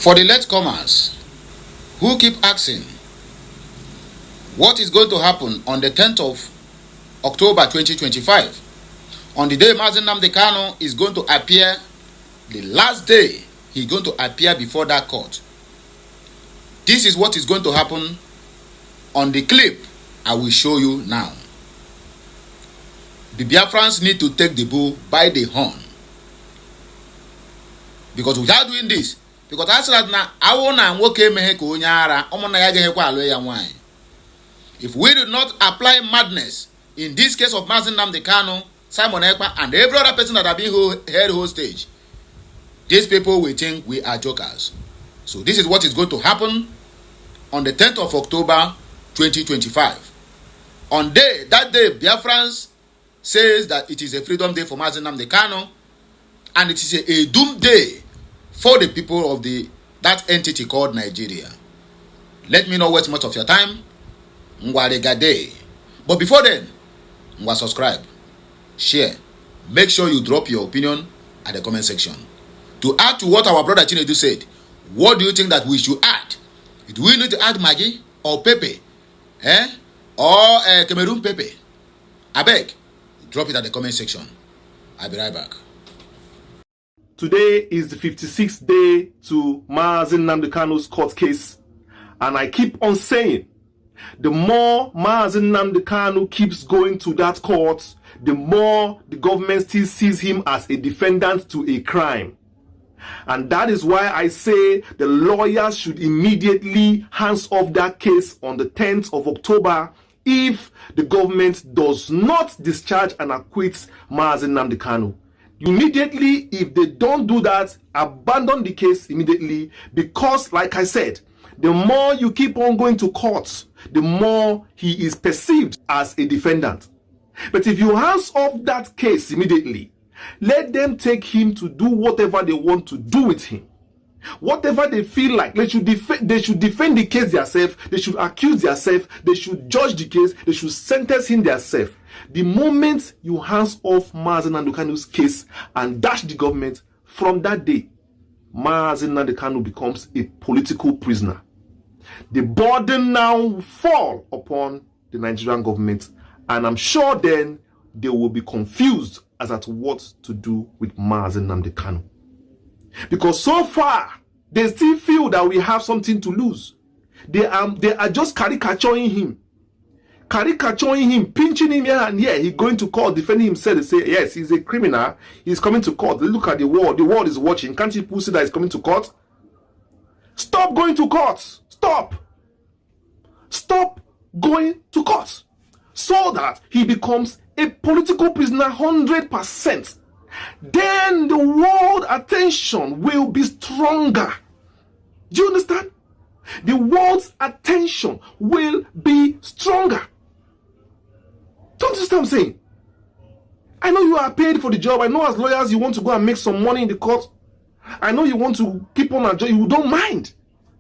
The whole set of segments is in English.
For the latecomers who keep asking what is going to happen on the 10th of October 2025, on the day Mazi Nnamdi Kanu is going to appear, the last day he's going to appear before that court. This is what is going to happen on the clip I will show you now. The Biafrans need to take the bull by the horn. Because without doing this, because I said now, I want to work if we do not apply madness, in this case of Mazi Nnamdi Kanu, Simon Ekpa, and every other person that have been held hostage, these people will think we are jokers. So this is what is going to happen on the 10th of October 2025. On that day, Biafrans says that it is a freedom day for Mazi Nnamdi Kanu, and it is a doom day for the people of that entity called Nigeria. Let me not waste much of your time. Day. But before then, subscribe, share, make sure you drop your opinion at the comment section. To add to what our brother Chinedu said, what do you think that we should add? Do we need to add Maggi or Pepe? Or Cameroon Pepe? I beg, drop it at the comment section. I'll be right back. Today is the 56th day to Mazi Nnamdi Kanu's court case, and I keep on saying, the more Mazi Nnamdi Kanu keeps going to that court, the more the government still sees him as a defendant to a crime. And that is why I say the lawyers should immediately hands off that case on the 10th of October if the government does not discharge and acquit Mazi Nnamdi Kanu. Immediately, if they don't do that, abandon the case immediately, because like I said, the more you keep on going to court, the more he is perceived as a defendant. But if you hands off that case immediately, let them take him to do whatever they want to do with him. Whatever they feel like, they should defend the case themselves, they should accuse themselves, they should judge the case, they should sentence him themselves. The moment you hands off Mazi Nnamdi Kanu's case and dash the government, from that day, Mazi Nnamdi Kanu becomes a political prisoner. The burden now fall upon the Nigerian government, and I'm sure then they will be confused as to what to do with Mazi Nnamdi Kanu. Because so far, they still feel that we have something to lose. They are just caricaturing him. Pinching him here and here. He's going to court, defending himself. They say, yes, he's a criminal. He's coming to court. Look at the world. The world is watching. Can't you see that he's coming to court? Stop going to court. Stop going to court. So that he becomes a political prisoner 100%. Then the world attention will be stronger. Do you understand? The world's attention will be stronger. Don't you understand what I'm saying? I know you are paid for the job. I know as lawyers you want to go and make some money in the court. I know you want to keep on adjourning. You don't mind.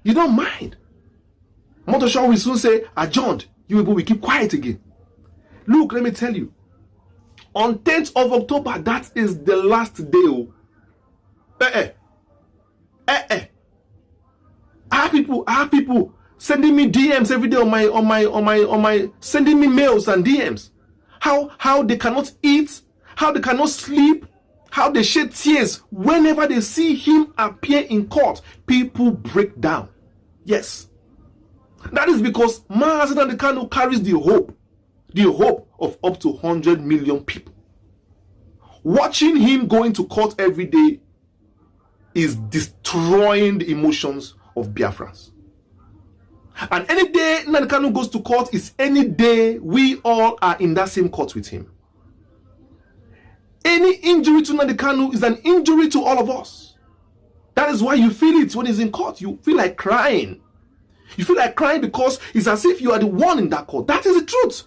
You don't mind. Motoshaw will soon say, adjourned. You will keep quiet again. Look, let me tell you. On 10th of October, that is the last day. I have people sending me DMs every day on my sending me mails and DMs. How they cannot eat, how they cannot sleep, how they shed tears whenever they see him appear in court. People break down. Yes. That is because Mazi Nnamdi Kanu carries the hope of up to 100 million people. Watching him going to court every day is destroying the emotions of Biafrans. And any day Nnamdi Kanu goes to court is any day we all are in that same court with him. Any injury to Nnamdi Kanu is an injury to all of us. That is why you feel it when he's in court. You feel like crying. You feel like crying because it's as if you are the one in that court. That is the truth.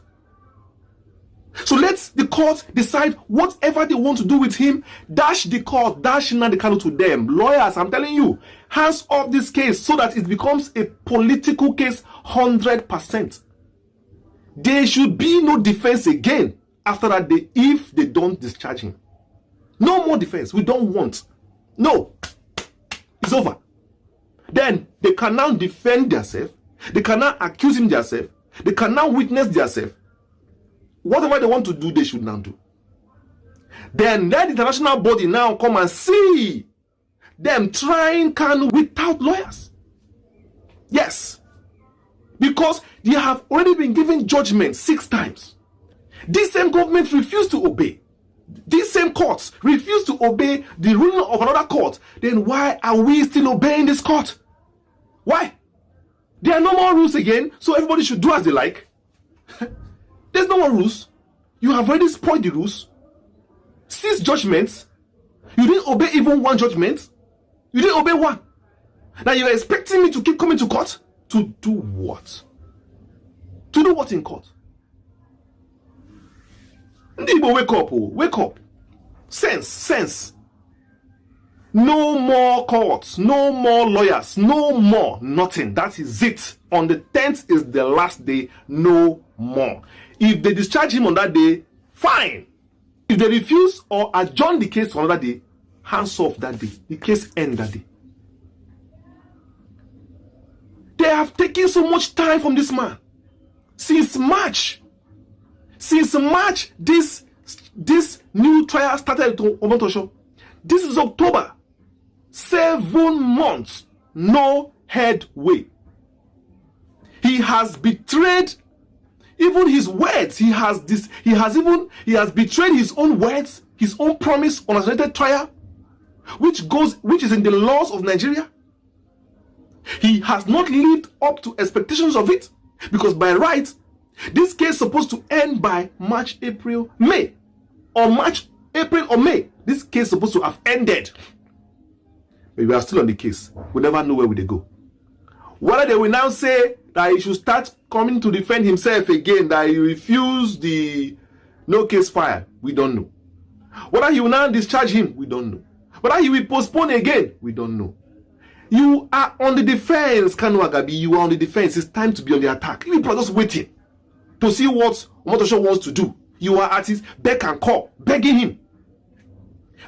So let the court decide whatever they want to do with him. Dash the court, dash Nnamdi Kanu to them. Lawyers, I'm telling you, hands off this case so that it becomes a political case 100%. There should be no defense again after that day if they don't discharge him. No more defense. We don't want. No. It's over. then they can now defend themselves. They can now accuse him themselves. They can now witness themselves. Whatever they want to do, they should now do. Then that international body now come and see them trying Kanu without lawyers. Yes. Because they have already been given judgment 6 times. This same government refused to obey. These same courts refused to obey the ruling of another court. Then why are we still obeying this court? Why? There are no more rules again, so everybody should do as they like. There's no more rules. You have already spoiled the rules. 6 judgments. You didn't obey even 1 judgment. You didn't obey 1. Now you're expecting me to keep coming to court? To do what? To do what in court? Igbo, wake up, oh, wake up. Sense. No more courts, no more lawyers, no more nothing. That is it. On the 10th is the last day, no more. If they discharge him on that day, fine. If they refuse or adjourn the case to another day, hands off that day. The case ends that day. They have taken so much time from this man. Since March, this new trial started to Omotosho. This is October. 7 months, no headway. He has betrayed even his words. He has betrayed his own words, his own promise on a selected trial, which is in the laws of Nigeria. He has not lived up to expectations of it, because by right, this case is supposed to end by March, April, May. Or March, April, or May. This case is supposed to have ended. But we are still on the case. We never know where they go. Whether they will now say that he should start coming to defend himself again, that he refused the no case file, we don't know. Whether he will now discharge him, we don't know. Whether he will postpone again, we don't know. You are on the defense, Kanu Agabi. You are on the defense. It's time to be on the attack. People are just waiting to see what Omotosho wants to do. You are at his beck and call, begging him,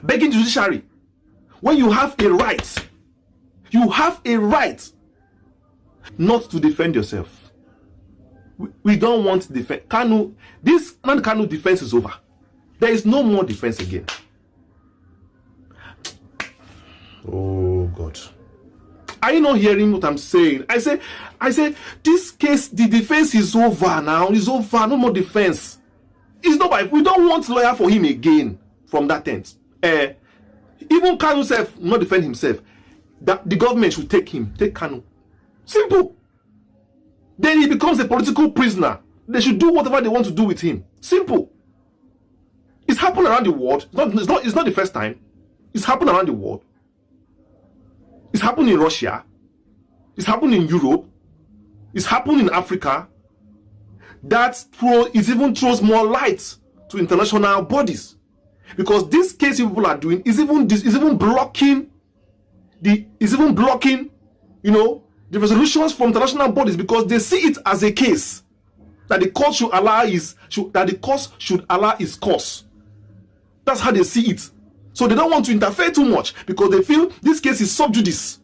begging the judiciary. When you have a right not to defend yourself. We don't want to defend. This Kanu defense is over. There is no more defense again. Oh God. Are you not hearing what I'm saying? I say, this case, the defense is over now. It's over. No more defense. It's not. We don't want lawyer for him again from that tent. Even Kanu himself not defend himself. That the government should take Kanu. Simple. Then he becomes a political prisoner. They should do whatever they want to do with him. Simple. It's happened around the world. It's not the first time. It's happened around the world. It's happened in Russia. It's happened in Europe. It's happened in Africa. It even throws more light to international bodies, because this case people are doing is even blocking, the resolutions from international bodies, because they see it as a case that the court should allow its course. That's how they see it. So they don't want to interfere too much, because they feel this case is sub judice.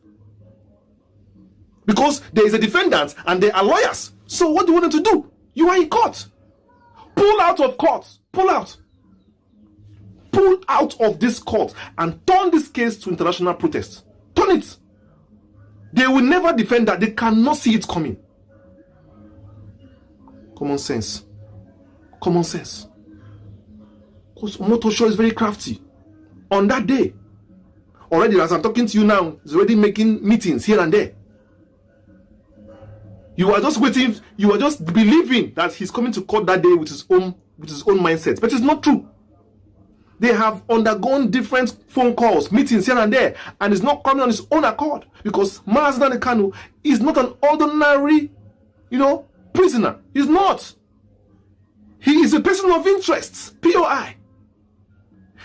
Because there is a defendant and there are lawyers. So what do you want them to do? You are in court. Pull out of court. Pull out. Pull out of this court and turn this case to international protest. Turn it. They will never defend that. They cannot see it coming. Common sense. Common sense. Because Omotosho is very crafty. On that day, already as I'm talking to you now, he's already making meetings here and there. You are just waiting, you are just believing that he's coming to court that day with his own mindset. But it's not true. They have undergone different phone calls, meetings here and there, and he's not coming on his own accord, because Mazi Nnamdi Kanu is not an ordinary, prisoner. He's not. He is a person of interest, POI.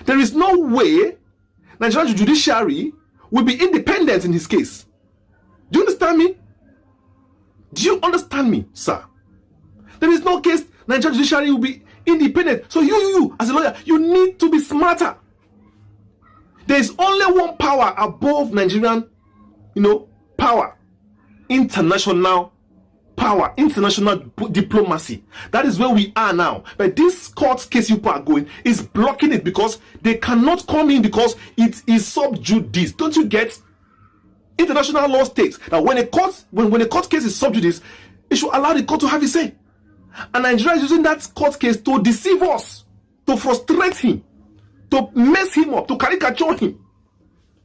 There is no way Nigerian judiciary will be independent in his case. Do you understand me? Do you understand me, sir? There is no case Nigerian judiciary will be independent. So you as a lawyer, you need to be smarter. There is only one power above Nigerian, power, international power, international diplomacy. That is where we are now. But this court case you are going is blocking it because they cannot come in because it is sub judice. Don't you get? International law states that when a court case is sub judice, it should allow the court to have its say. And Nigeria is using that court case to deceive us, to frustrate him, to mess him up, to caricature him.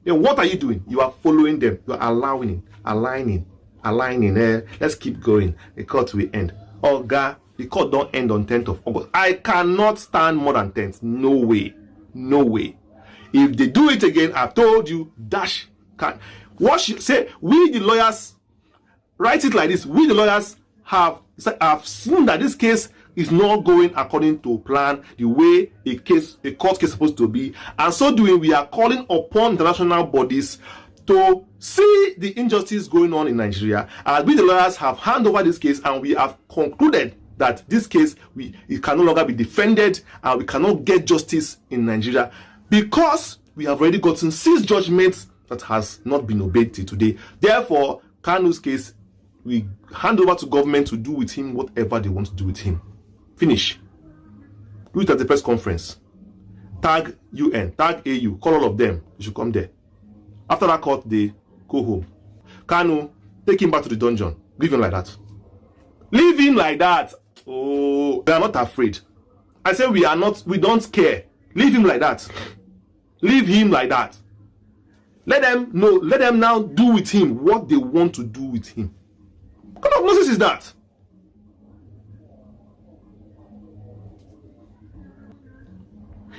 Then what are you doing? You are following them. You are aligning. Let's keep going. The court will end. Oh God, the court don't end on 10th of August. I cannot stand more than 10th. No way. If they do it again, I've told you, dash can. What you say? We the lawyers write it like this. We the lawyers have seen that this case is not going according to plan, the way a court case is supposed to be, and so doing, we are calling upon international bodies to see the injustice going on in Nigeria. And we the lawyers have handed over this case, and we have concluded that this case it can no longer be defended, and we cannot get justice in Nigeria because we have already gotten 6 judgments that has not been obeyed till today. Therefore, Kanu's case, we hand over to government to do with him whatever they want to do with him. Finish. Do it at the press conference. Tag UN, tag AU, call all of them. You should come there. After that court, they go home. Kanu, take him back to the dungeon. Leave him like that. Leave him like that. Oh, they are not afraid. I say we don't care. Leave him like that. Leave him like that. Let them know, let them now do with him what they want to do with him. What kind of nonsense is that?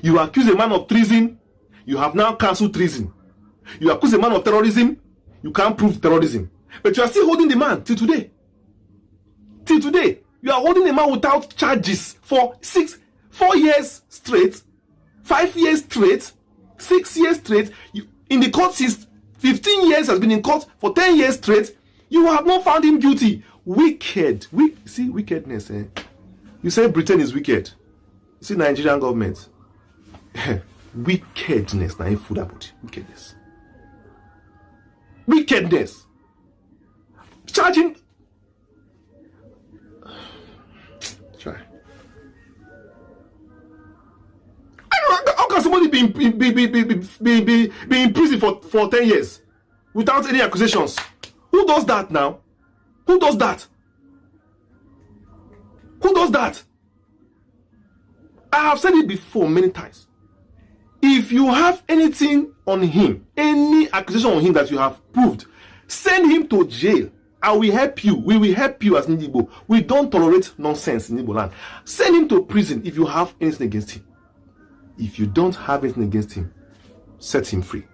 You accuse a man of treason, you have now cancelled treason. You accuse a man of terrorism, you can't prove terrorism. But you are still holding the man till today. Till today. You are holding a man without charges for 4 years straight, 5 years straight, 6 years straight. In the court since 15 years, has been in court for 10 years straight. You have not found him guilty. Wicked. See, wickedness. You say Britain is wicked. You see, Nigerian government. Wickedness. Now, food about wickedness. Wickedness. Charging. Try. How can somebody be in prison for 10 years without any accusations? Who does that now? Who does that? Who does that? I have said it before many times. If you have anything on him, any accusation on him that you have proved, send him to jail. I will help you. We will help you as Umu-Igbo. We don't tolerate nonsense in Igbo land. Send him to prison if you have anything against him. If you don't have anything against him, set him free.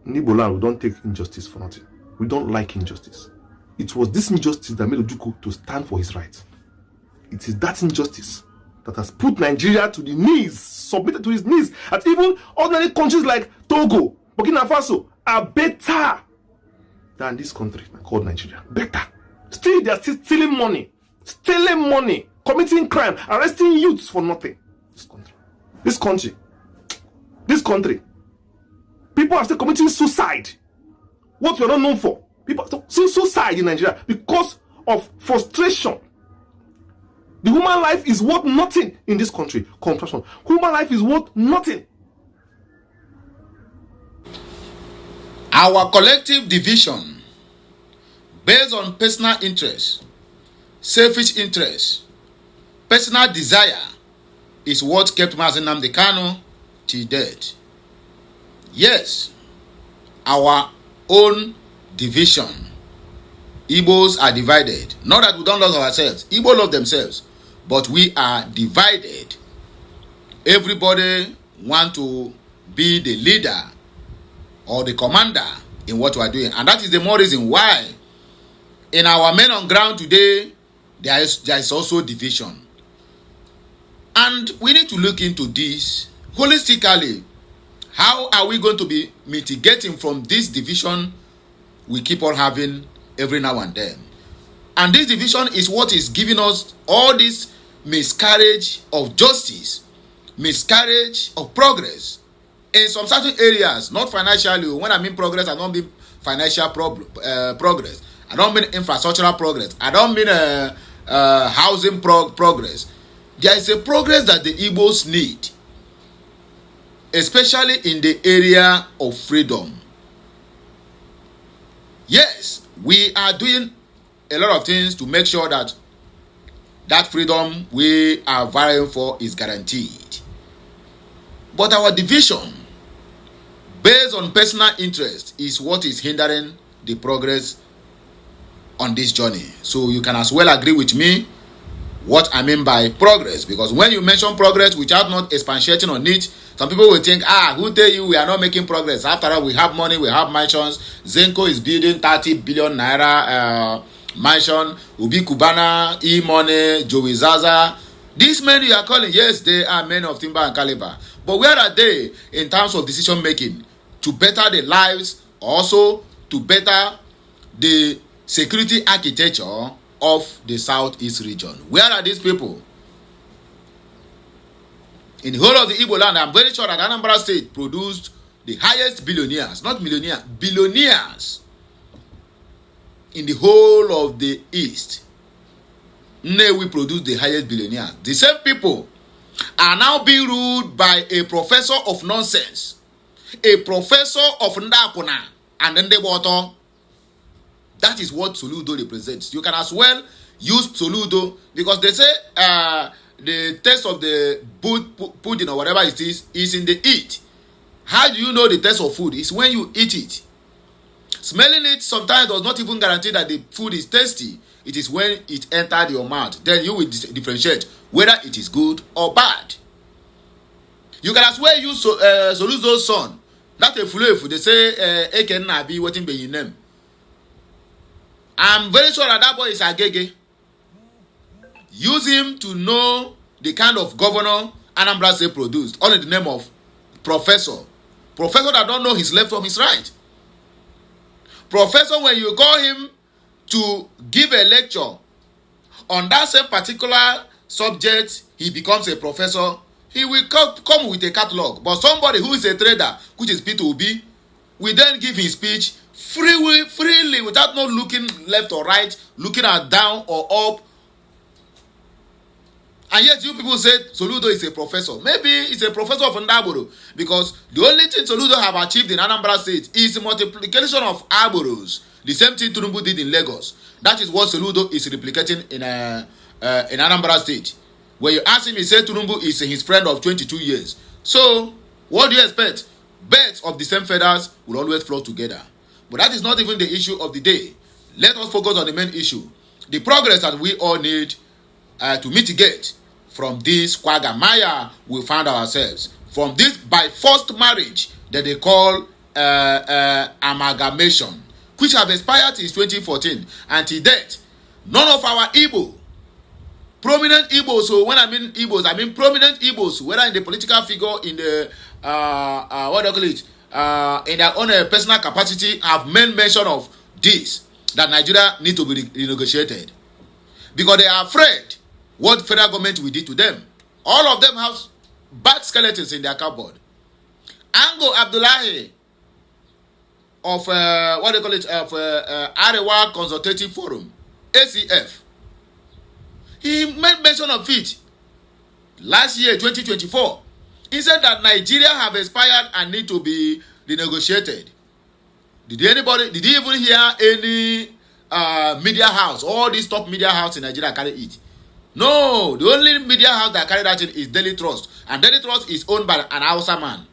In Igbo land, we don't take injustice for nothing. We don't like injustice. It was this injustice that made Ojukwu to stand for his right. It is that injustice that has put Nigeria to the knees, submitted to his knees. And even ordinary countries like Togo, Burkina Faso are better than this country called Nigeria. Better. Still, they are still stealing money, committing crime, arresting youths for nothing. This country. People are still committing suicide. What we are not known for. People are still suicide in Nigeria because of frustration. The human life is worth nothing in this country. Compassion. Human life is worth nothing. Our collective division based on personal interest, selfish interest, personal desire is what kept Mazi Nnamdi Kanu till death. Yes, our own division. Igbos are divided. Not that we don't love ourselves. Igbo love themselves. But we are divided. Everybody want to be the leader or the commander in what we are doing. And that is the more reason why in our men on ground today, there is also division. And we need to look into this holistically. How are we going to be mitigating from this division we keep on having every now and then? And this division is what is giving us all this miscarriage of justice, miscarriage of progress in some certain areas, not financially. When I mean progress, I don't mean financial progress. I don't mean infrastructural progress. I don't mean housing progress. There is a progress that the Igbos need, especially in the area of freedom. Yes, we are doing a lot of things to make sure that that freedom we are vying for is guaranteed. But our division, based on personal interest, is what is hindering the progress on this journey. So you can as well agree with me what I mean by progress, because when you mention progress without not expatiating on it, some people will think, who tell you we are not making progress? After all, we have money, we have mansions. Zenko is building 30 billion naira mansion. Ubi Kubana, E-Money, Joey Zaza. These men you are calling, yes, they are men of timber and caliber. But where are they in terms of decision making to better the lives, also to better the security architecture of the southeast region? Where are these people? In the whole of the Igbo land, I'm very sure that Anambra State produced the highest billionaires, not millionaires, billionaires in the whole of the East. We produced the highest billionaires. The same people are now being ruled by a professor of nonsense, a professor of Ndakuna and Ndeboto. That is what Soludo represents. You can as well use Soludo, because they say the taste of the pudding or whatever it is in the eat. How do you know the taste of food? It's when you eat it. Smelling it sometimes does not even guarantee that the food is tasty. It is when it entered your mouth. Then you will differentiate whether it is good or bad. You can as well use Soludo's son. That's a fluff. They say, Eken Nabi, waiting by your name. I'm very sure that boy is Agege. Use him to know the kind of governor Anambra State produced under the name of professor. Professor that don't know his left from his right. Professor, when you call him to give a lecture on that same particular subject, he becomes a professor. He will come with a catalog. But somebody who is a trader, which is P2B, will then give his speech freely without not looking left or right, looking at down or up. And yet you people say Soludo is a professor. Maybe it's a professor of Ndaboro, because the only thing Soludo have achieved in Anambra State is multiplication of Aboros. The same thing Tinubu did in Lagos. That is what Soludo is replicating in Anambra State. When you ask him, he said Tinubu is his friend of 22 years. So, what do you expect? Birds of the same feathers will always flock together. But that is not even the issue of the day. Let us focus on the main issue. The progress that we all need to mitigate from this quagmire we found ourselves. From this by forced marriage that they call amalgamation, which have expired since 2014. Until date, none of our Igbo, prominent Igbos, so when I mean Igbos, I mean prominent Igbos, whether in the political figure, in the, what do you call it, in their own personal capacity, have made mention of this, that Nigeria need to be renegotiated. Because they are afraid what federal government will do to them. All of them have bad skeletons in their cupboard. Ango Abdullahi of, what do you call it, of Arewa Consultative Forum, ACF, he made mention of it last year, 2024. He said that Nigeria have expired and need to be renegotiated. Did you even hear any media house, all these top media house in Nigeria carry it? No, the only media house that carry that is Daily Trust. And Daily Trust is owned by an Hausa man.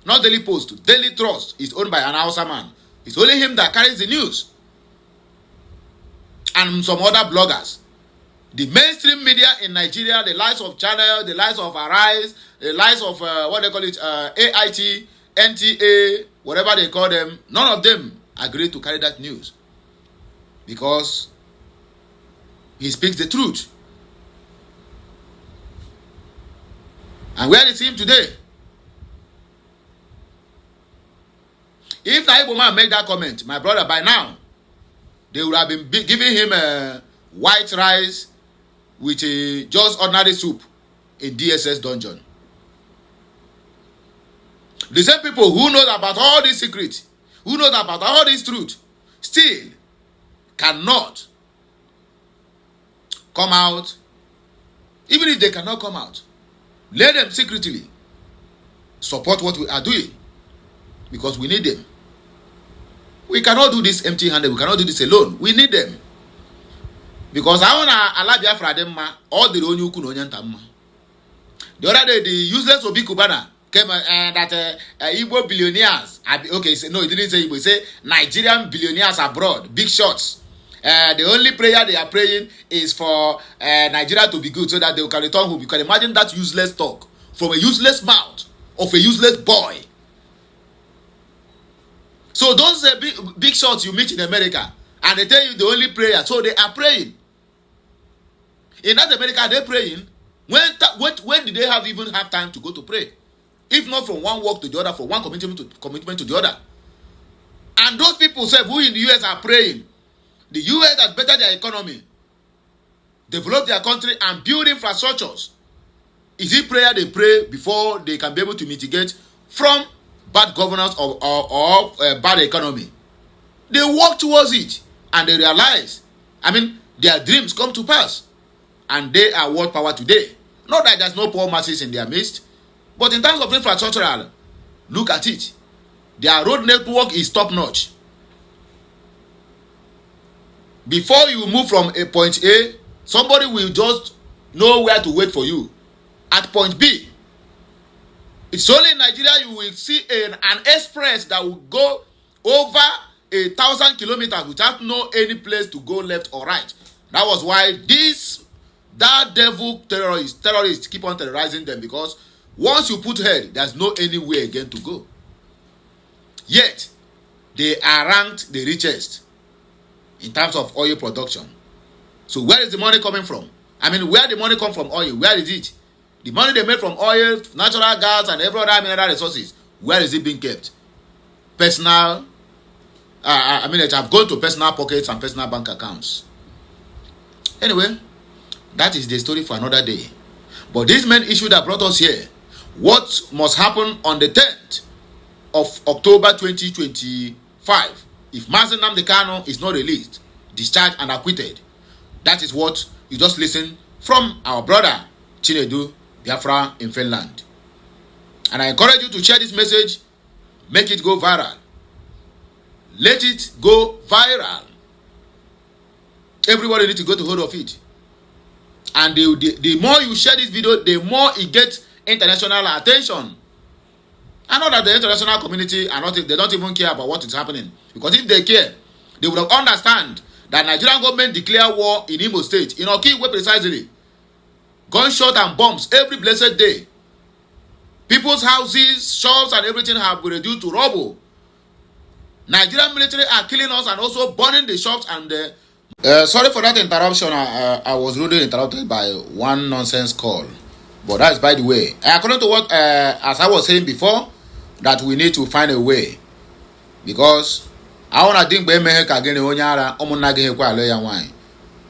Not Daily Post. Daily Trust is owned by an Hausa man. It's only him that carries the news. And some other bloggers. The mainstream media in Nigeria, the likes of Channel, the likes of Arise, the likes of, what they call it, AIT, NTA, whatever they call them, none of them agree to carry that news. Because he speaks the truth. And where is him today? If the Igbo man made that comment, my brother, by now, they would have been giving him white rice with just ordinary soup in DSS dungeon. The same people who know about all these secrets, who knows about all this truth, still cannot come out. Even if they cannot come out, let them secretly support what we are doing, because we need them. We cannot do this empty-handed. We cannot do this alone. We need them. Because I want to allow Biafra all the only who know. The other day, the useless Obi Kubana came that Igbo billionaires. Okay, no, he didn't say Igbo. He said Nigerian billionaires abroad, big shots. The only prayer they are praying is for Nigeria to be good so that they can return home. You can imagine that useless talk from a useless mouth of a useless boy. So those big shots you meet in America, and they tell you the only prayer, so they are praying. In that America, they're praying. When did they even have time to go to pray? If not from one work to the other, from one commitment to the other. And those people say who in the US are praying. The US has bettered their economy, developed their country, and build infrastructures. Is it prayer they pray before they can be able to mitigate from bad governance or bad economy? They work towards it, and they realize, their dreams come to pass, and they are world power today. Not that there's no poor masses in their midst, but in terms of infrastructural, look at it. Their road network is top-notch. Before you move from a point A, somebody will just know where to wait for you at point B. It's only in Nigeria you will see an express that will go over 1,000 kilometers without any place to go left or right. That was why that devil terrorists keep on terrorizing them, because once you put head, there's no anywhere again to go. Yet, they are ranked the richest in terms of oil production. So where is the money coming from? Where the money come from oil? Where is it? The money they made from oil, natural gas, and every other mineral resources, where is it being kept? Personal, it have gone to personal pockets and personal bank accounts. Anyway, that is the story for another day. But this main issue that brought us here, what must happen on the 10th of October 2025 if Mazi Nnamdi Kanu is not released, discharged, and acquitted? That is what you just listened from our brother Chinedu Biafra in Finland. And I encourage you to share this message, make it go viral. Let it go viral. Everybody needs to go to hold of it. And the more you share this video, the more it gets international attention. I know that the international community they don't even care about what is happening. Because if they care, they would have understand that Nigerian government declare war in Imo State, in Okigwe precisely. Gunshot and bombs every blessed day. People's houses, shops, and everything have been reduced to rubble. Nigerian military are killing us and also burning the shops and the... sorry for that interruption. I was rudely interrupted by one nonsense call. But that's by the way. According to what, as I was saying before, that we need to find a way. Because I want to think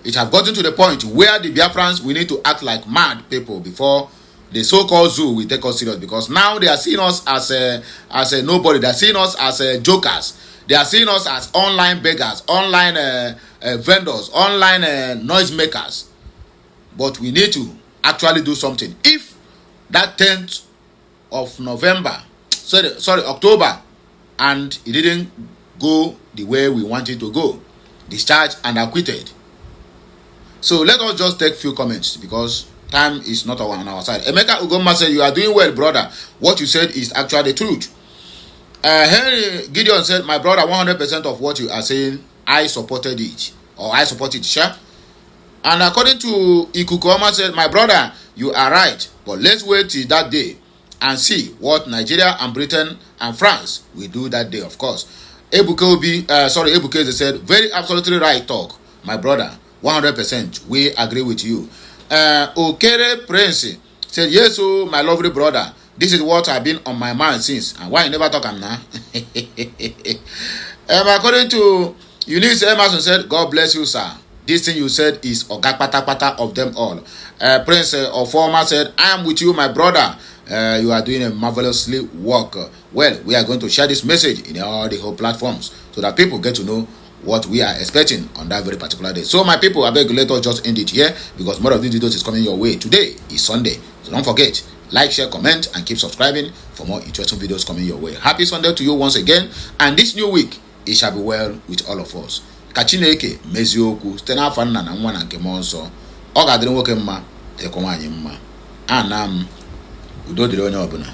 it has gotten to the point where the Biafrans, we need to act like mad people before the so-called zoo will take us serious. Because now they are seeing us as a nobody. They are seeing us as jokers. They are seeing us as online beggars, online vendors, online noisemakers. But we need to actually do something. If that 10th of October, and it didn't go the way we wanted to go, discharged and acquitted. So let us just take few comments because time is not on our side. Emeka Ugoma said, "You are doing well, brother. What you said is actually the truth." Henry Gideon said, "My brother, 100% of what you are saying, I supported it, or I support it, sure." And according to Ikukoma said, "My brother, you are right, but let's wait till that day and see what Nigeria and Britain and France will do that day, of course." Ebuke said, "Very absolutely right talk, my brother. 100%. We agree with you." Okere Prince said, "Yes, oh, my lovely brother. This is what I've been on my mind since. And why you never talk now?" According to Eunice Emerson said, "God bless you, sir. This thing you said is Ogak Pata Pata of them all." Prince Oforma said, "I am with you, my brother. You are doing a marvelously work. Well, we are going to share this message in all the whole platforms so that people get to know what we are expecting on that very particular day. So my people, I beg you, let us just end it here because more of these videos is coming your way. Today is Sunday, so don't forget, like, share, comment, and keep subscribing for more interesting videos coming your way. Happy Sunday to you once again, and this new week, it shall be well with all of us. Kachineke mezioku site n'afọ nna na nwa na nke mmụọ nsọ. Ọ ga-adịrị nwoke mma, dịrịkwa nwaanyị mma. Anam udo dịrị onye ọbụla.